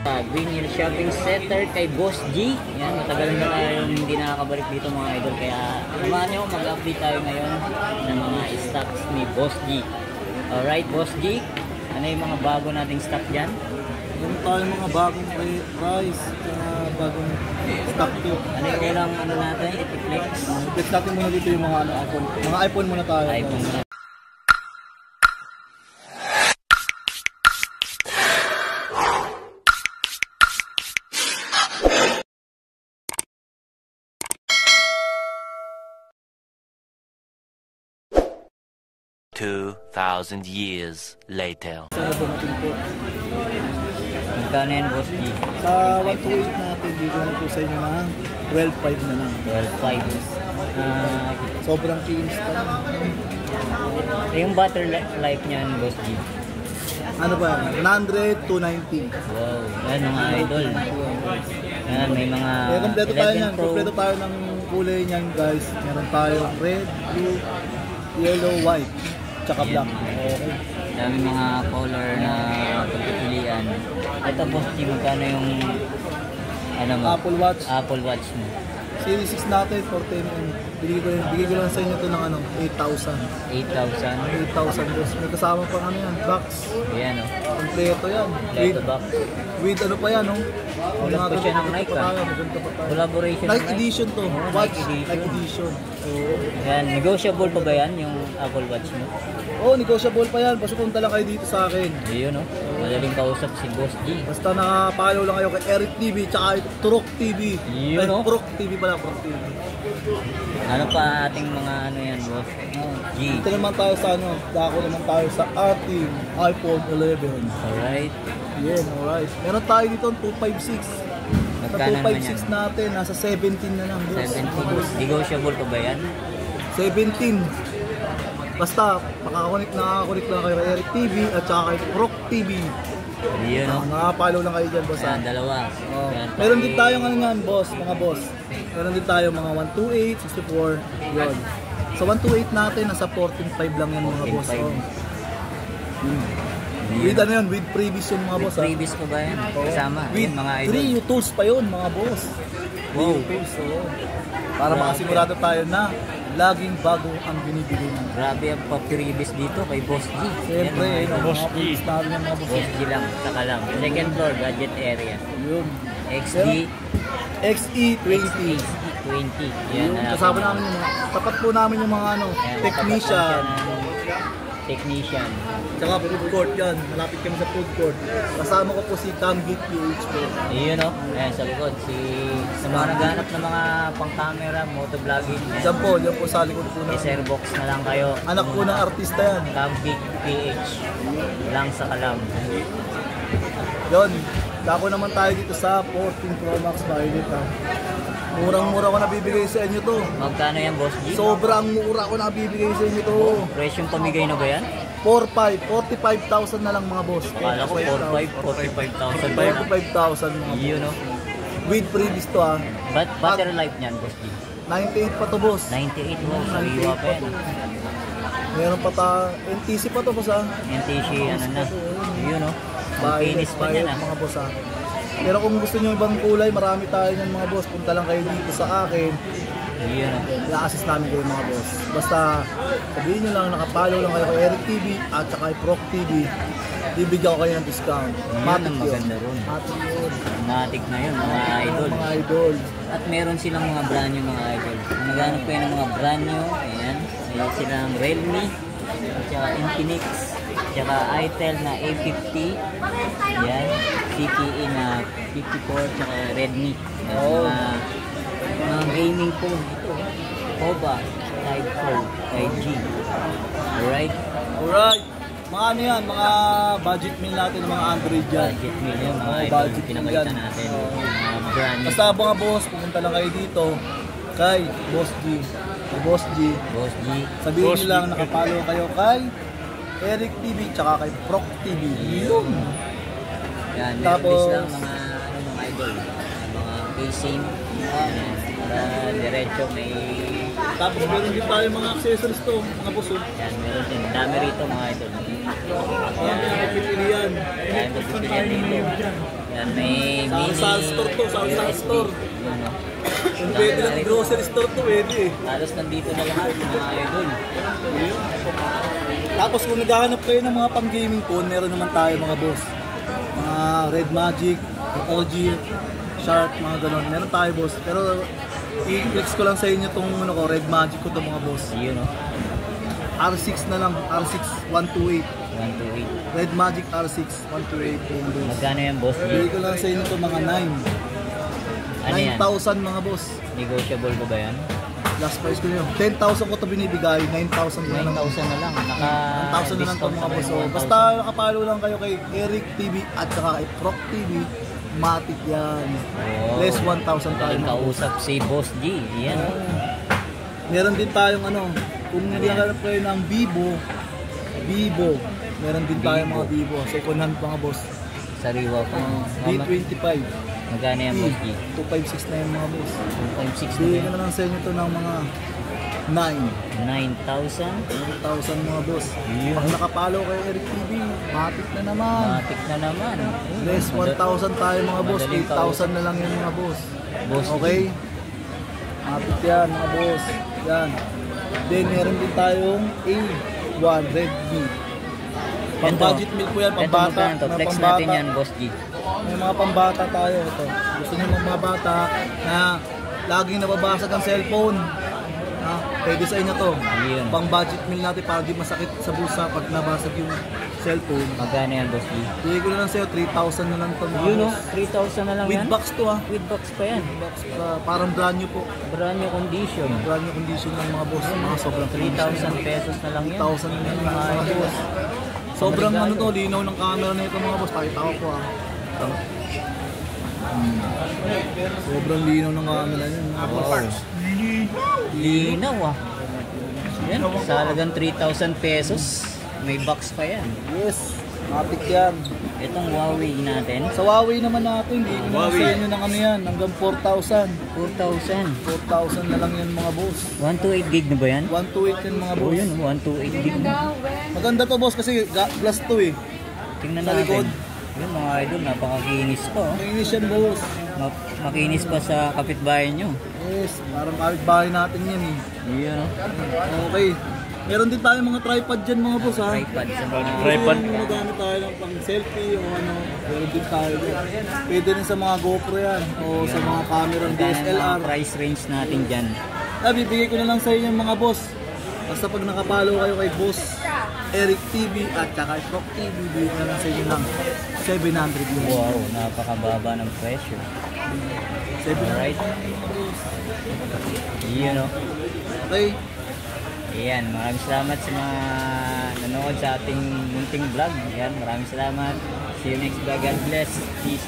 Green Hill Shopping Center kay Boss G. Yan, matagal na tayong hindi nakakabalik dito mga idol. Kaya samahan nyo, mag-update tayo ngayon ng mga stocks ni Boss G. Alright, Boss G, ano yung mga bago nating stock dyan? Yung tayo mga bagong price, bagong stock to. Ano yung ulang ano natin, Epiflex? Epiflex natin muna dito yung mga iPhone. Mga iPhone muna tayo. iPhone muna. 2,000 years later. Sa dumating po. Magkano yan, Boss G? Sa 128 natin, dito na po sa inyo na 12.5 na lang. 12.5. Sobrang kinis pa lang. Yung battery life niyan, Boss G? Ano ba? 100 to 90. Wow, yan mga idol. Yan, may mga Kompleto tayo 11 niyan. Pro. Kompleto tayo ng kulay niyan, guys. Meron tayong red, blue, yellow, white, tsaka black. Okay. Dami mga color na pagpipilian. Ito, Boss G, magkano yung ano mo? Apple Watch. Apple Watch mo. Series 6 natin, 14. Bigay ko lang sa inyo ito ng 8,000. 8,000. 8,000 boss. May kasama pang ano yan, box. Ayan o. Kompleto yan. Leto box. With ano pa yan, no? Ulat pa siya ng Nike, Maganda pa tayo. Collaboration ng Nike edition to. Oh, Watch, Nike Nike edition. Oo. Ayan, negotiable pa ba yan, yung Apple Watch mo? Oh, negotiable pa yan. Basta punta lang kayo dito sa akin. Ayun o. Madaling kausap si Boss G. Basta nakapalo lang kayo kay Eric TV tsaka Turok TV. Yun, no? Turok TV pala, Turok TV. Ano pa ating mga ano yan, Boss G? Dito naman tayo sa ano, dako naman tayo sa ating iPhone 11. Alright. Yan, alright. Meron tayo dito 256. Sa Magkano naman yan? 256 natin, nasa 17 na lang. Boss. 17. Negotiable pa ba yan? 17. Basta, nakakakonik lang kayo kay Eric TV at saka kay Rock TV. Ayun o. Nakapalo lang kayo dyan, boss. Ayan, dalawa. Oh. Ayan, Meron din tayong ano nga, boss, mga boss. Meron din tayo mga 128, 64, yun. Sa 128 natin, nasa 14.5 lang yan mga boss. 14.5. Oh. With ano yun, with previous yun mga boss. Previous pa ba yan? Kasama. With Ayan, mga idol. 3 tools pa yun mga boss. Wow. 3 tools, oh. Para Grabe. makasigurado tayo na laging bago ang binibigay natin. Grabe ang pa-previous dito kay Boss G. Siyempre, Ayan, mga idol. Boss G. Natin yung mga boss. Boss G lang, saka lang. Second floor, gadget area. Yun. XD, XE20. XE20. Yun, kasama namin yung mga, tapat po namin yung mga ano, technician. Technician. Tsaka food court yan. Malapit kami sa food court. Kasama ko po si Camgit PH po. Ayun o. Ayan sa likod. Sa mga naghanap ng mga pang-camera, motovlogging. Diyan po sa likod po namin. Box na lang kayo. Anak po ng artista yan. Camgit PH. Lang sa Kalam. Yun. Dako naman tayo dito sa 14 Pro Max Violet ha. Murang-mura ko nabibigay sa inyo to. Magkano yan, Boss G? Sobrang mura ko nabibigay sa inyo to. Presyong pamigay na ba yan? 45,000 na lang mga boss. Akala ko 45,000 ba yan? 45,000 mga boss. Yun o. With previous to ha. Battery life niyan, Boss G? 98 pa to boss. 98 mo. Sariwa pa yan. Meron pa NTC pa to boss ha. NTC, ano na. Yun o. Violet, Finish pa niyan mga boss ha. Pero kung gusto nyo ibang kulay, marami tayo ng mga boss. Punta lang kayo dito sa akin. Yun o. I-assist namin kayo mga boss. Basta sabihin nyo lang, nakapalo lang kayo kay Eric TV at saka kay Proc TV. Bibigyan ko kayo ng discount. Yun Matic ang maganda ron. Matic yun. Matic na yun, mga idol. Mga idol. At meron silang mga brand new mga idol. Kung naghanap kayo ng mga brand new, ayan. Meron silang Realme, at saka Infinix, at saka Itel na A50. Ayan. CPE na 54, at saka Redmi. Ayan, mga gaming phone ito. Oba, Type 4, 5G. Alright? Alright. Mga ano yan, mga budget meal natin, mga Android yan. Budget meal yun, mga Oo, idol. budget Pinakita yan. natin. Mga brand new. Basta mga boss, pumunta lang kayo dito kay Boss G. Kay Boss G. Boss G. Sabihin nyo lang, nakapalo kayo kay Eric TV tsaka kay Proc TV. Yun. Yan, meron Tapos, din silang mga idol. Mga casing. Ayan, para diretso may... Tapos meron din tayo mga accessories to, mga boss. Yan, meron din. Dami rito mga idol. Pipilian. Yan, pipilian dito. Yan, may Sa mini Sal store to, sa Sal USB. store. Yan, oh. Kung pwede lang grocery store to, pwede eh. Halos nandito na lahat mga idol. Tapos kung naghahanap kayo ng mga pang-gaming phone, meron naman tayo mga boss. Mga Red Magic, OG, Sharp, mga ganon. Meron tayo boss. Pero i-flex ko lang sa inyo itong ano ko, Red Magic ko to mga boss. Yun, oh. R6 na lang, R6 128. 128. Red Magic R6 128 po yung boss. Magkano yan, boss G? Bili ko lang sa inyo ito mga 9. Ano yan? 9,000 mga boss. Negotiable ba yan? Last price ko nyo. 10,000 ko ito binibigay, 9,000 na lang. 9,000 na lang. 1,000 na lang ito mga boss. So, basta nakapalo lang kayo kay Eric TV at saka kay Proc TV. Matic yan. Oh, Less 1,000 tayo. Galing kausap si Boss G. Yan. Meron din tayong ano, kung naghahanap kayo ng Vivo, meron din tayong mga Vivo. Second hand mga boss. Sariwa pa. D25. Magkano yan, Boss G? 256 na yung mga boss. 2.6 na Bili yan. ko na lang sa inyo ito ng mga 9,000. 9,000 mga boss. Yun. Pag nakapalo kayo Eric TV, matik na naman. Matik na naman. Less 1,000 tayo mga boss, Madaling 8,000 na lang yung mga boss. Boss G. Okay? Matik yan mga boss. Yan. Then meron din tayong A1 Redmi. Pang Ito. budget meal po yan, pang Ito, bata. magkano to? Mga Flex pambata. natin yan, Boss G. May mga pambata tayo ito. Gusto niyo mga bata na laging nababasag ang cellphone. Pwede sa inyo to. Ayun. Pang budget meal natin para di masakit sa bulsa pag nabasag yung cellphone. Magkano yan, Boss G? Bigay ko na lang sa'yo, 3,000 na lang to mga Yun, boss. oh. 3,000 na lang With yan. box to ha. With box pa yan. Box, parang brand new po. Brand new condition. Brand new condition ng mga boss. Mga sobrang 3,000 pesos na lang yan. 3,000 na lang mga boss. Sobrang ano to, linaw ng camera na ito mga boss. Pakita ko po ha. Sobrang linaw ng camera niya mga boss. Linaw ah. Yan, sa halagang 3,000 pesos. May box pa yan. Yes, matik yan. Itong Huawei natin. Sa Huawei naman natin, hindi ko na sa inyo ng ano yan, hanggang 4,000. 4,000. 4,000 na lang yan mga boss. 128 gig na ba yan? 128 yan mga Oh, boss. yun. 128 gig na. Maganda to boss kasi glass to eh. Tingnan Sa likod. natin. Yun mga idol, napakakinis pa. Oh. Makinis yan boss. Makinis pa sa kapitbahay nyo. Yes, parang kapitbahay natin yan eh. Yun oh. Okay. Meron din tayong mga tripod dyan mga boss ha. Tripod sa mga... Tripod. Yung magamit tayo ng pang selfie o ano. Meron din tayo dyan. Pwede rin sa mga GoPro yan. O sa mga camera ng Magkano DSLR. ang price range natin dyan? Bibigay ko na lang sa inyo mga boss. Basta pag nakapalo kayo kay Boss Eric TV at saka Proc TV, bibigay ko na lang sa inyo ng 700 yun. Wow, napakababa ng presyo. 700. Alright. Yun oh. Okay. Ayan, maraming salamat sa mga nanonood sa ating munting vlog. Ayan, maraming salamat. See you next vlog. God bless. Peace.